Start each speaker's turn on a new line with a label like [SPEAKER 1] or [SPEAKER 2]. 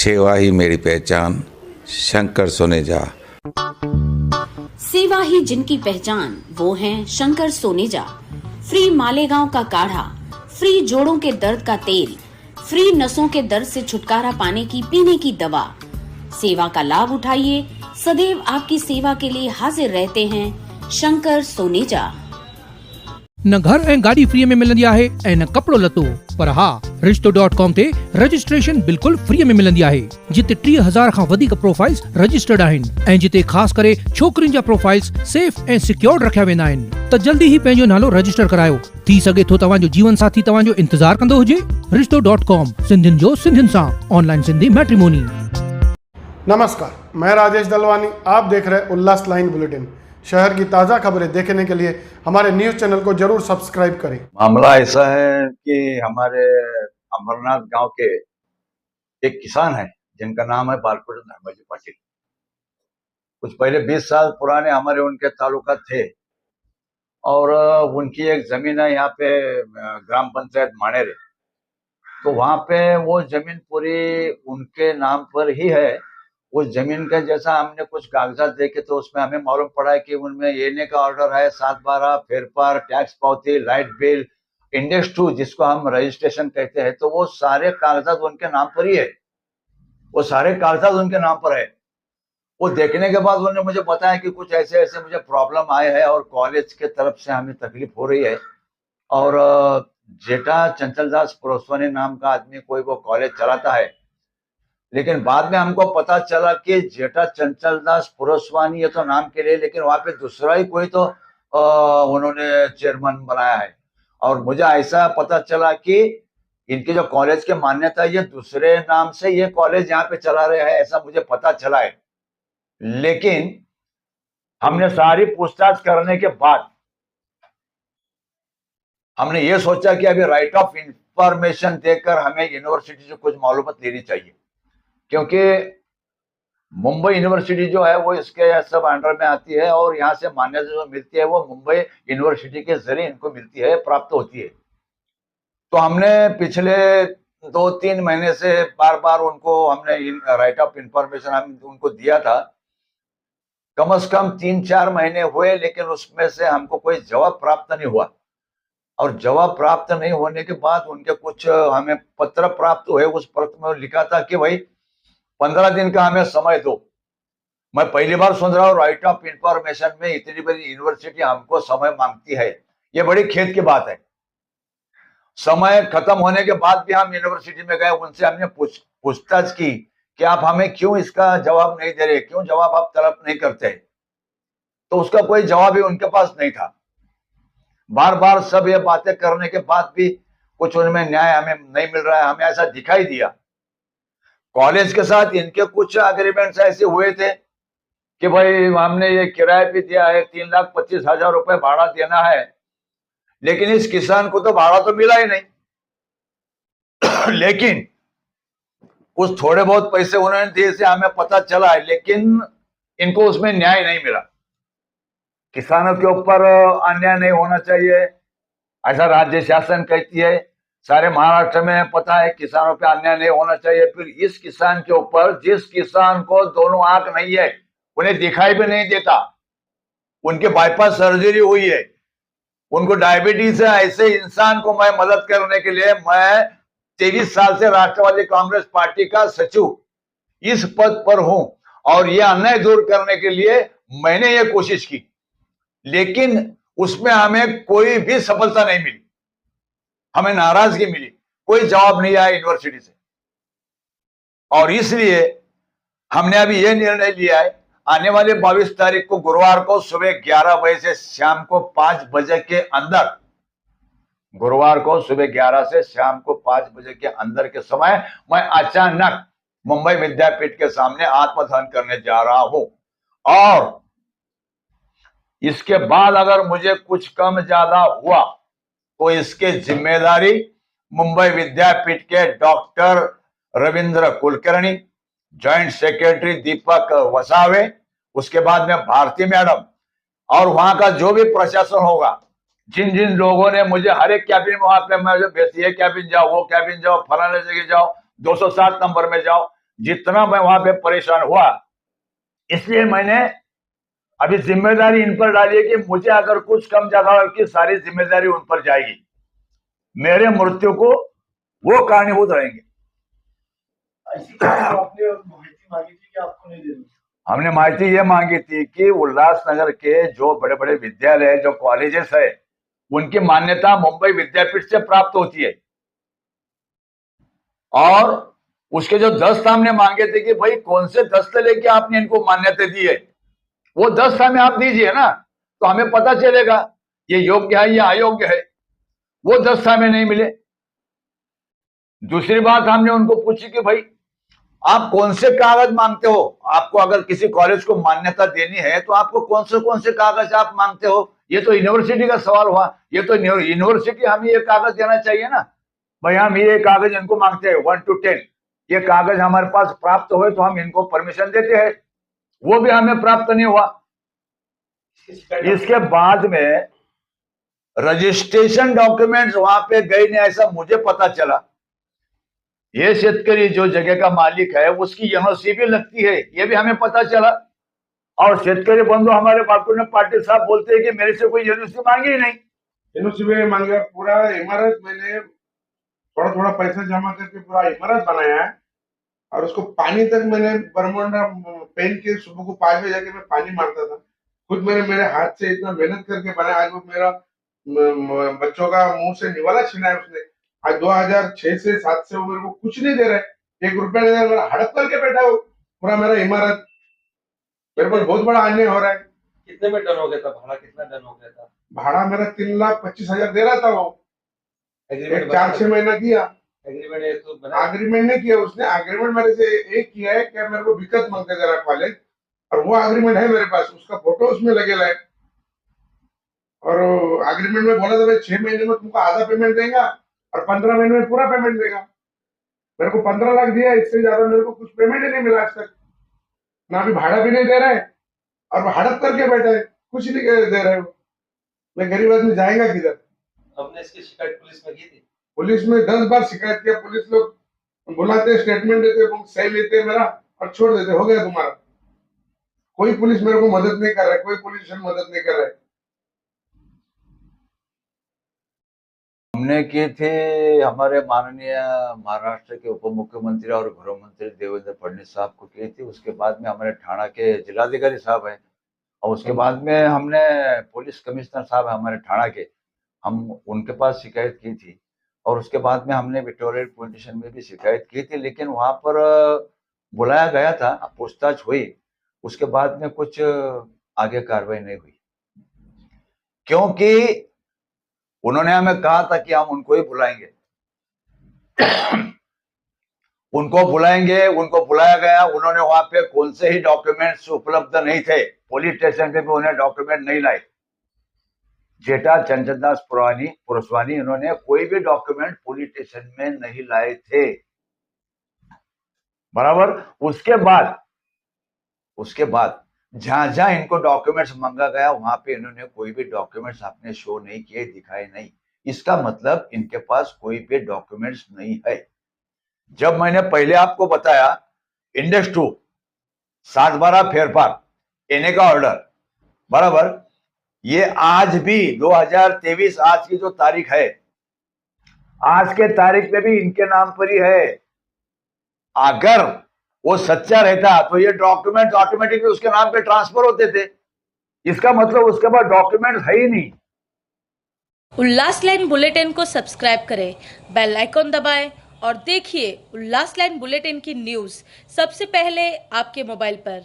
[SPEAKER 1] सेवा ही मेरी पहचान, शंकर सोनेजा।
[SPEAKER 2] सेवा ही जिनकी पहचान, वो हैं शंकर सोनेजा। फ्री मालेगांव का काढ़ा, फ्री जोड़ों के दर्द का तेल, फ्री नसों के दर्द से छुटकारा पाने की पीने की दवा। सेवा का लाभ उठाइए, सदैव आपकी सेवा के लिए हाजिर रहते हैं शंकर सोनेजा।
[SPEAKER 3] न घर ऐं गाड़ी फ्री में मिलंदी आहे ऐं न कपड़ो लतो, पर हा रिश्तो.com ते रजिस्ट्रेशन बिल्कुल फ्री में मिलंदी आहे, जिते 3000 खां वधीक प्रोफाइल्स रजिस्टर्ड आहिनि ऐं जिते ख़ास करे छोकरियुनि जा प्रोफाइल्स सेफ ऐं सिक्योर्ड रखिया वेंदा आहिनि। त जल्दी ही पंहिंजो नालो रजिस्टर करायो। थी सघे थो तव्हांजो जीवन साथी तव्हांजो इंतजार कंदो हुजे। रिश्तो.com, सिंधियुनि जो सिंधियुनि सां, ऑनलाइन सिंधी मैट्रिमोनी।
[SPEAKER 4] नमस्कार, मैं राजेश दलवानी। आप देख रहे उल्लास लाइन बुलेटिन। शहर की ताज़ा खबरें देखने के लिए हमारे न्यूज़ चैनल को जरूर सब्सक्राइब करें।
[SPEAKER 5] मामला ऐसा है कि हमारे अमरनाथ गांव के एक किसान है जिनका नाम है बालकृष्ण धर्मजी पाटिल। कुछ पहले 20 साल पुराने हमारे उनके ताल्लुकात थे और उनकी एक जमीन है यहाँ पे ग्राम पंचायत माणेरे। तो वहां पे वो जमीन पूरी उनके नाम पर ही है। उस जमीन का जैसा हमने कुछ कागजात देखे तो उसमें हमें मालूम पड़ा है कि उनमें एने का ऑर्डर है, 7/12, फेरफार, टैक्स पावती, लाइट बिल, इंडेक्स 2 जिसको हम रजिस्ट्रेशन कहते हैं, तो वो सारे कागजात उनके नाम पर ही है। वो सारे कागजात उनके नाम पर है। वो देखने के बाद उन्होंने मुझे बताया कि कुछ ऐसे ऐसे मुझे प्रॉब्लम आए हैं और कॉलेज के तरफ से हमें तकलीफ हो रही है। और जेठा चंचल दास पुरस्वानी नाम का आदमी कोई वो कॉलेज चलाता है, लेकिन बाद में हमको पता चला कि जेठा चंचल दास पुरस्वानी ये तो नाम के लिए, लेकिन वहां पे दूसरा ही कोई तो उन्होंने चेयरमैन बनाया है। और मुझे ऐसा पता चला कि इनकी जो कॉलेज की मान्यता ये दूसरे नाम से ये कॉलेज यहाँ पे चला रहे हैं, ऐसा मुझे पता चला है। लेकिन हमने सारी पूछताछ करने के बाद हमने ये सोचा कि अभी राइट ऑफ इंफॉर्मेशन देकर हमें यूनिवर्सिटी से कुछ मालूमात लेनी चाहिए, क्योंकि मुंबई यूनिवर्सिटी जो है वो इसके सब अंडर में आती है और यहाँ से मान्यता जो मिलती है वो मुंबई यूनिवर्सिटी के जरिए इनको मिलती है, प्राप्त होती है। तो हमने पिछले 2-3 महीने से बार बार उनको हमने राइट ऑफ इंफॉर्मेशन हम उनको दिया था। कम से कम 3-4 महीने हुए, लेकिन उसमें से हमको कोई जवाब प्राप्त नहीं हुआ। और जवाब प्राप्त नहीं होने के बाद उनके कुछ हमें पत्र प्राप्त हुए। उस पत्र में लिखा था कि भाई 15 दिन का हमें समय दो। मैं पहली बार सुन रहा हूँ राइट ऑफ इंफॉर्मेशन में इतनी बड़ी यूनिवर्सिटी हमको समय मांगती है। ये बड़ी खेद की बात है। समय खत्म होने के बाद भी हम यूनिवर्सिटी में गए, उनसे हमने पूछताछ की कि आप हमें क्यों इसका जवाब नहीं दे रहे, क्यों जवाब आप तलब नहीं करते। तो उसका कोई जवाब ही उनके पास नहीं था। बार बार सब ये बातें करने के बाद भी कुछ उनमें न्याय हमें नहीं मिल रहा है। हमें ऐसा दिखाई दिया कॉलेज के साथ इनके कुछ एग्रीमेंट्स ऐसे हुए थे कि भाई हमने ये किराया भी दिया है, 3,25,000 रुपए भाड़ा देना है, लेकिन इस किसान को तो भाड़ा तो मिला ही नहीं। लेकिन कुछ थोड़े बहुत पैसे उन्होंने दिए से हमें पता चला है, लेकिन इनको उसमें न्याय नहीं मिला। किसानों के ऊपर अन्याय नहीं होना चाहिए, ऐसा राज्य शासन कहती है। सारे महाराष्ट्र में पता है किसानों पे अन्याय नहीं होना चाहिए। फिर इस किसान के ऊपर, जिस किसान को दोनों आंख नहीं है, उन्हें दिखाई भी नहीं देता, उनके बाईपास सर्जरी हुई है, उनको डायबिटीज है, ऐसे इंसान को मैं मदद करने के लिए मैं 23 साल से राष्ट्रवादी कांग्रेस पार्टी का सचिव इस पद पर हूं और ये अन्याय दूर करने के लिए मैंने ये कोशिश की, लेकिन उसमें हमें कोई भी सफलता नहीं मिली। हमें नाराजगी मिली, कोई जवाब नहीं आया यूनिवर्सिटी से। और इसलिए हमने अभी यह निर्णय लिया है, आने वाले 22 तारीख को गुरुवार को सुबह 11 बजे से शाम को 5 बजे के अंदर, गुरुवार को सुबह 11 से शाम को 5 बजे के अंदर के समय मैं अचानक मुंबई विद्यापीठ के सामने आत्मदहन करने जा रहा हूं। और इसके बाद अगर मुझे कुछ कम ज्यादा हुआ तो इसके जिम्मेदारी मुंबई विद्यापीठ के doctor Ravindra Kulkarni, joint secretary Deepak Vasave, उसके बाद में भारती मैडम और वहां का जो भी प्रशासन होगा, जिन जिन लोगों ने मुझे हर एक कैबिन में वहां पे ये कैबिन जाओ, वो कैबिन जाओ, फलाने जगह जाओ, 207 नंबर में जाओ, जितना मैं वहां पे परेशान हुआ, इसलिए मैंने अभी जिम्मेदारी इन पर डाली है कि मुझे अगर कुछ कम ज्यादा हो कि सारी जिम्मेदारी उन पर जाएगी। मेरे मृत्यु को वो कारणीभूत रहेंगे।
[SPEAKER 4] आपने माहिती मांगी थी कि आपको नहीं देनी?
[SPEAKER 5] हमने माहिती ये मांगी थी कि उल्लासनगर के जो बड़े बड़े विद्यालय, जो कॉलेजेस है, उनकी मान्यता मुंबई विद्यापीठ से प्राप्त होती है। और उसके जो दस्त हमने मांगे थे कि भाई कौन से दस्त लेके आपने इनको मान्यता दी है, वो दस्त हमें आप दीजिए ना, तो हमें पता चलेगा ये योग्य है या अयोग्य है। वो दस्त हमें नहीं मिले। दूसरी बात हमने उनको पूछी कि भाई आप कौन से कागज मांगते हो, आपको अगर किसी कॉलेज को मान्यता देनी है तो आपको कौन से कागज आप मांगते हो। ये तो यूनिवर्सिटी का सवाल हुआ। ये तो यूनिवर्सिटी हमें ये कागज देना चाहिए ना, भाई हम ये कागज इनको मांगते हैं 1 to 10, ये कागज हमारे पास प्राप्त हुए तो हम इनको परमिशन देते हैं। वो भी हमें प्राप्त नहीं हुआ। इसके बाद में रजिस्ट्रेशन डॉक्यूमेंट्स वहां पे गए नहीं, ऐसा मुझे पता चला। ये शेतकरी जो जगह का मालिक है उसकी एनओसी भी लगती है, ये भी हमें पता चला। और शेतकरी बंधु हमारे बाकुने पाटिल साहब बोलते हैं कि मेरे से कोई एनओसी मांगी ही नहीं।
[SPEAKER 6] एनओसी में मांगा, पूरा इमारत मैंने थोड़ा थोड़ा पैसा जमा करके पूरा इमारत बनाया है। और उसको पानी तक मैंने बरमुंडा पेन के सुबह को 5 बजे जाके मैं पानी मारता था। खुद मैंने मेरे हाथ से इतना मेहनत करके बनाया। आज वो मेरा बच्चों का मुंह से निवाला छीना है उसने। आज 2006 से 7 से वो मेरे को कुछ नहीं दे रहा है, 1 रुपया नहीं दे रहा। मेरा हड़प करके बैठा हो पूरा मेरा इमारत। मेरे पर बहुत बड़ा अन्याय हो रहा है।
[SPEAKER 7] कितने में डन हो गया था भाड़ा? कितना डन हो गया था
[SPEAKER 6] भाड़ा? मेरा 3,25,000 दे रहा था वो।
[SPEAKER 7] एग्रीमेंट
[SPEAKER 6] 4-6 महीना किया।
[SPEAKER 7] एग्रीमेंट तो बना?
[SPEAKER 6] एग्रीमेंट नहीं किया उसने। एग्रीमेंट मेरे से एक किया है कि मेरे को दिक्कत मांगते जरा कॉलेज, और वो एग्रीमेंट है मेरे पास, उसका फोटो उसमें लगेला है। और एग्रीमेंट में बोला था भाई 6 महीने में तुमको आधा पेमेंट देगा और 15 महीने में पूरा पेमेंट देगा। मेरे को 15 लाख दिया, इससे ज्यादा मेरे को कुछ पेमेंट ही नहीं मिला आज तक। ना अभी भाड़ा भी नहीं दे रहा है और वो हड़प करके बैठा है, कुछ नहीं दे रहे हो। मैं गरीब आदमी जाएगा किधर?
[SPEAKER 7] आपने इसकी शिकायत पुलिस में की थी?
[SPEAKER 6] पुलिस में 10 बार शिकायत किया। पुलिस लोग बुलाते, स्टेटमेंट देते, सही लेते मेरा और छोड़ देते, हो गया तुम्हारा। कोई पुलिस मेरे को मदद नहीं कर रहा है, कोई पुलिस मदद नहीं कर रहा है।
[SPEAKER 5] हमने की थी हमारे माननीय महाराष्ट्र के उप मुख्यमंत्री और गृह मंत्री देवेंद्र फडणवीस साहब को की थी। उसके बाद में हमारे ठाणा के जिलाधिकारी साहब हैं, और उसके बाद में हमने पुलिस कमिश्नर साहब हमारे ठाणा के, हम उनके पास शिकायत की थी। और उसके बाद में हमने विक्टोरिया पुलिस स्टेशन में भी शिकायत की थी, लेकिन वहां पर बुलाया गया था, पूछताछ हुई, उसके बाद में कुछ आगे कार्रवाई नहीं हुई, क्योंकि उन्होंने हमें कहा था कि हम उनको ही बुलाएंगे। उनको बुलाया गया। उन्होंने वहां पे कौन से ही डॉक्यूमेंट्स उपलब्ध नहीं थे। पुलिस स्टेशन पे भी उन्हें डॉक्यूमेंट नहीं लाए। जेठा चंचनदास पुरस्वानी इन्होंने कोई भी डॉक्यूमेंट पुलिस स्टेशन में नहीं लाए थे, बराबर। उसके बाद जहां जहां इनको डॉक्यूमेंट्स मांगा गया वहां पे इन्होंने कोई भी डॉक्यूमेंट्स अपने शो नहीं किए, दिखाए नहीं। इसका मतलब इनके पास कोई भी डॉक्यूमेंट्स नहीं है। जब मैंने पहले आपको बताया इंडेक्स 2 7/12 फेरफार एने का ऑर्डर, बराबर, ये आज भी 2023 आज की जो तारीख है, आज के तारीख में भी इनके नाम पर ही है। अगर वो सच्चा रहता तो ये डॉक्यूमेंट ऑटोमेटिकली उसके नाम पे ट्रांसफर होते थे। इसका मतलब उसके बाद डॉक्यूमेंट है ही नहीं।
[SPEAKER 8] उल्लास लाइन बुलेटिन को सब्सक्राइब करें, बेल आइकॉन दबाएं और देखिए उल्लास लाइन बुलेटिन की न्यूज़ सबसे पहले आपके मोबाइल पर।